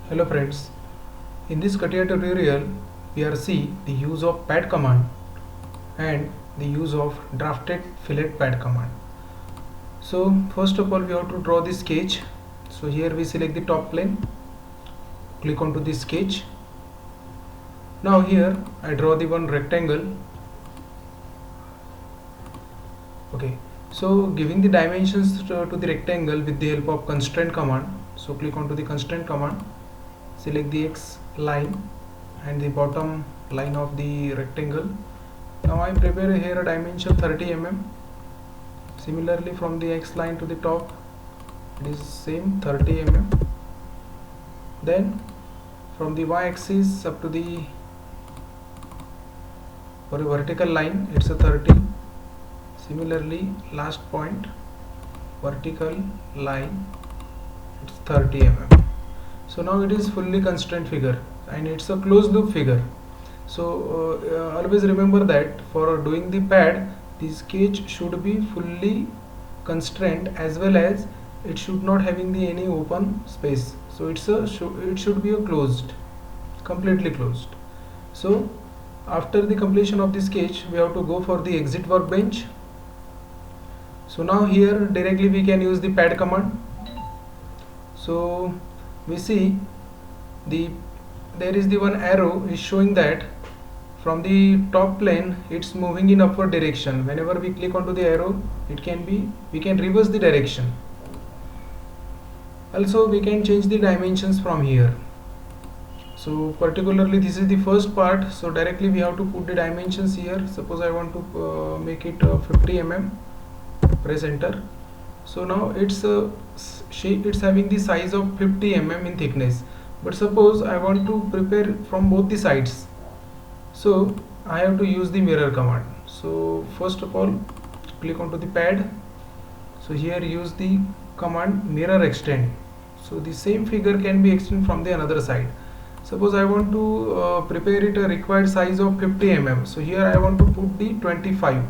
Hello friends, in this CATIA tutorial we are see the use of pad command and the use of drafted fillet pad command. So first of all we have to draw the sketch. So here we select the top plane, click onto the sketch. Now here I draw the one rectangle. Okay, so giving the dimensions to the rectangle with the help of constraint command. So click onto the constraint command, select the X line and the bottom line of the rectangle. Now I prepare here a dimension 30 mm. Similarly from the X line to the top it is same 30 mm. Then from the Y axis up to the for a vertical line it's a 30. Similarly last point vertical line it's 30 mm. So now it is fully constrained figure and it's a closed loop figure. So always remember that for doing the pad the sketch should be fully constrained as well as it should not having the any open space. So it should be a closed, completely closed. So after the completion of the sketch we have to go for the exit workbench. So now here directly we can use the pad command. So we see there is the one arrow is showing that from the top plane it's moving in upward direction. Whenever we click onto the arrow we can reverse the direction. Also we can change the dimensions from here. So particularly this is the first part, so directly we have to put the dimensions here. Suppose I want to make it 50 mm, press enter. So now it's having the size of 50 mm in thickness, but suppose I want to prepare from both the sides, so I have to use the mirror command. So first of all click onto the pad. So here use the command mirror extend. So the same figure can be extended from the another side. Suppose I want to prepare it a required size of 50 mm. So here I want to put the 25.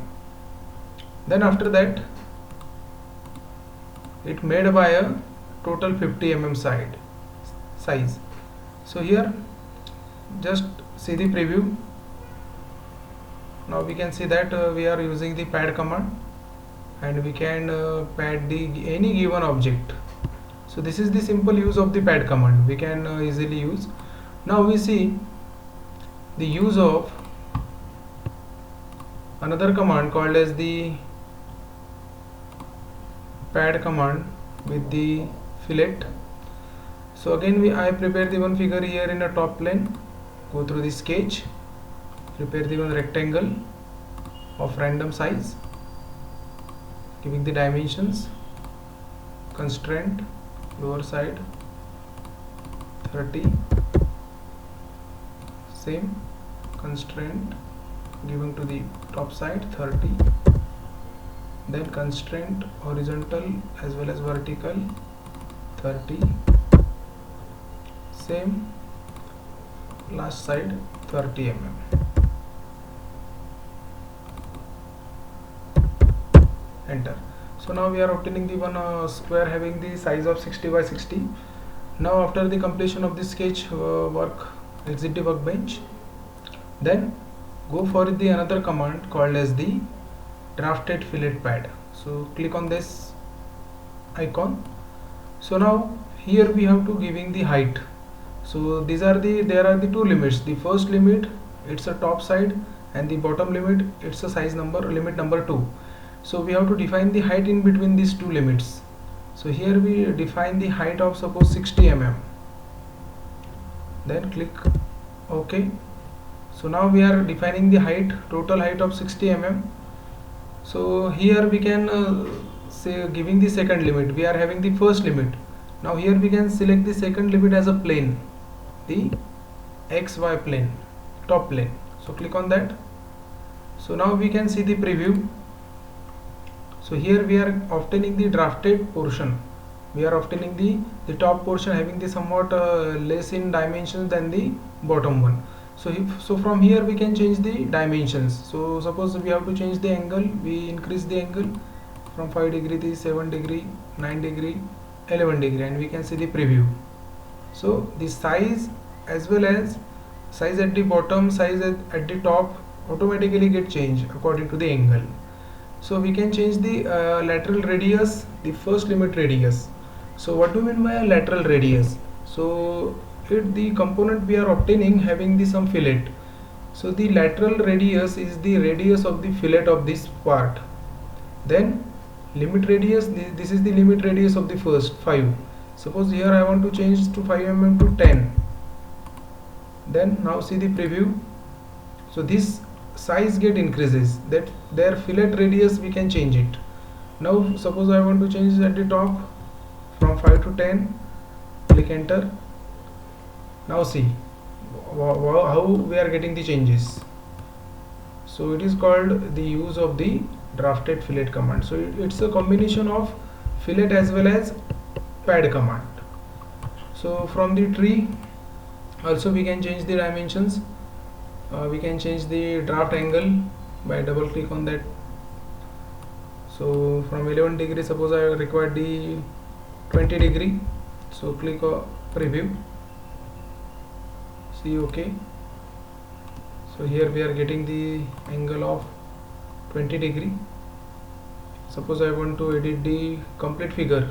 Then after that it made by a total 50 mm size. So here just see the preview. Now we can see that we are using the pad command and we can pad any given object. So this is the simple use of the pad command, we can easily use. Now we see the use of another command called as the pad command with the fillet. So again I prepare the one figure here in a top plane, go through the sketch, prepare the one rectangle of random size, giving the dimensions, constraint lower side 30, same constraint given to the top side 30, then constraint horizontal as well as vertical 30, same last side 30 mm. Enter. So now we are obtaining the one square having the size of 60 by 60. Now after the completion of the sketch work, exit the workbench, then go for the another command called as the drafted fillet pad. So click on this icon. So now here we have to giving the height. So there are the two limits. The first limit it's a top side and the bottom limit it's a limit number 2. So we have to define the height in between these two limits. So here we define the height of suppose 60 mm. Then click OK. So now we are defining the height, total height of 60 mm. So here we can say giving the second limit, we are having the first limit. Now here we can select the second limit as a plane, the XY plane, top plane. So click on that. So now we can see the preview. So here we are obtaining the drafted portion. We are obtaining the top portion having the somewhat less in dimensions than the bottom one. So from here we can change the dimensions. So suppose we have to change the angle, we increase the angle from 5 degree to 7 degree, 9 degree, 11 degree, and we can see the preview. So the size as well as size at the bottom, size at the top automatically get changed according to the angle. So we can change the lateral radius, the first limit radius. So what do we mean by a lateral radius? So it the component we are obtaining having the some fillet. So the lateral radius is the radius of the fillet of this part. Then limit radius, this is the limit radius of the first 5. Suppose here I want to change to 5 mm to 10. Then now see the preview. So this size get increases, that their fillet radius we can change it. Now suppose I want to change it at the top from 5 to 10, click enter. Now see how we are getting the changes. So it is called the use of the drafted fillet command. So it's a combination of fillet as well as pad command. So from the tree also we can change the dimensions. We can change the draft angle by double click on that. So from 11 degree, suppose I require the 20 degree, so click preview, see OK. So here we are getting the angle of 20 degree. Suppose I want to edit the complete figure,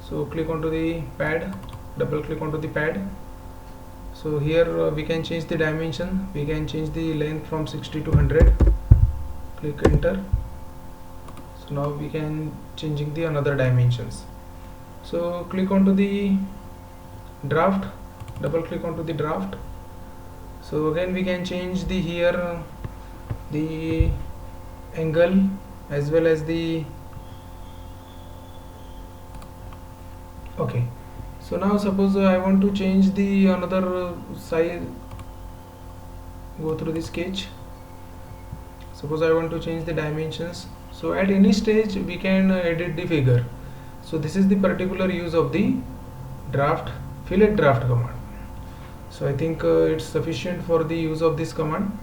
so click onto the pad, double click onto the pad. So here we can change the dimension, we can change the length from 60 to 100, click enter. So now we can changing the another dimensions. So click onto the draft, double click onto the draft. So again we can change the here the angle as well as the okay. So now suppose I want to change the another size, go through the sketch. Suppose I want to change the dimensions. So at any stage we can edit the figure. So this is the particular use of the fillet draft command. So I think it's sufficient for the use of this command.